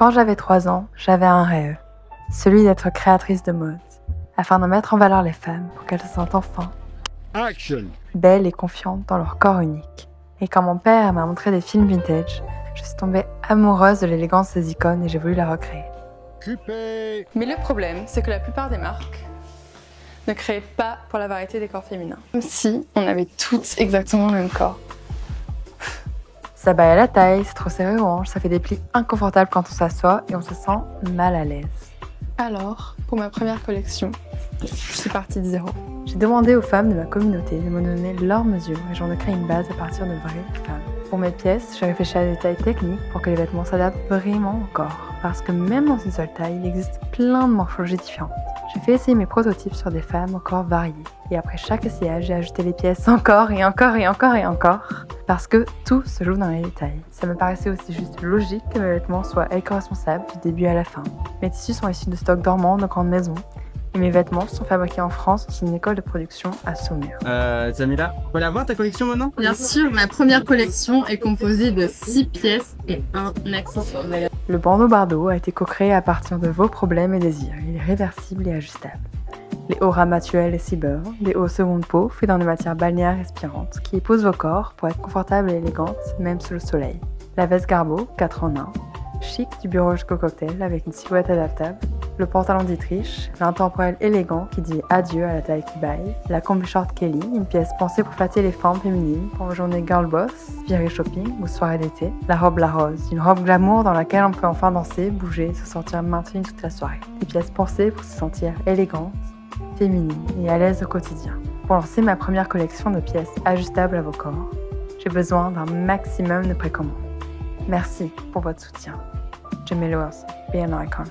Quand j'avais 3 ans, j'avais un rêve, celui d'être créatrice de mode, afin de mettre en valeur les femmes pour qu'elles se sentent enfin Action. belles et confiantes dans leur corps unique. Et quand mon père m'a montré des films vintage, je suis tombée amoureuse de l'élégance des icônes et j'ai voulu la recréer. Coupé. Mais le problème, c'est que la plupart des marques ne créaient pas pour la variété des corps féminins. Comme si on avait toutes exactement le même corps. Ça baille à la taille, c'est trop serré aux hanches, ça fait des plis inconfortables quand on s'assoit et on se sent mal à l'aise. Alors, pour ma première collection, je suis partie de zéro. J'ai demandé aux femmes de ma communauté de me donner leurs mesures et j'en ai créé une base à partir de vraies femmes. Pour mes pièces, j'ai réfléchi à des tailles techniques pour que les vêtements s'adaptent vraiment au corps. Parce que même dans une seule taille, il existe plein de morphologies différentes. J'ai fait essayer mes prototypes sur des femmes au corps variés. Et après chaque essayage, j'ai ajouté les pièces encore et encore et encore et encore. Parce que tout se joue dans les détails. Ça me paraissait aussi juste logique que mes vêtements soient éco-responsables du début à la fin. Mes tissus sont issus de stocks dormants de grandes maisons. Et mes vêtements sont fabriqués en France dans une école de production à Saumur. Zamila, on peut la voir ta collection maintenant? Bien sûr, ma première collection est composée de 6 pièces et un accessoire. Le bandeau Bardot a été co-créé à partir de vos problèmes et désirs. Il est réversible et ajustable. Les hauts ramatuels et cyber, des hauts seconde peau faits dans des matières balnéaires respirantes qui épousent vos corps pour être confortables et élégantes, même sous le soleil. La veste Garbo, 4 en 1, chic du bureau jusqu'au cocktail avec une silhouette adaptable. Le pantalon d'Itriche, l'intemporel élégant qui dit adieu à la taille qui baille. La combi short Kelly, une pièce pensée pour flatter les formes féminines pour vos journées girl boss, virée shopping ou soirée d'été. La robe La Rose, une robe glamour dans laquelle on peut enfin danser, bouger, se sentir maintenue toute la soirée. Des pièces pensées pour se sentir élégante, féminine et à l'aise au quotidien. Pour lancer ma première collection de pièces ajustables à vos corps, j'ai besoin d'un maximum de précommandes. Merci pour votre soutien. Jamie Lewis, be an icon.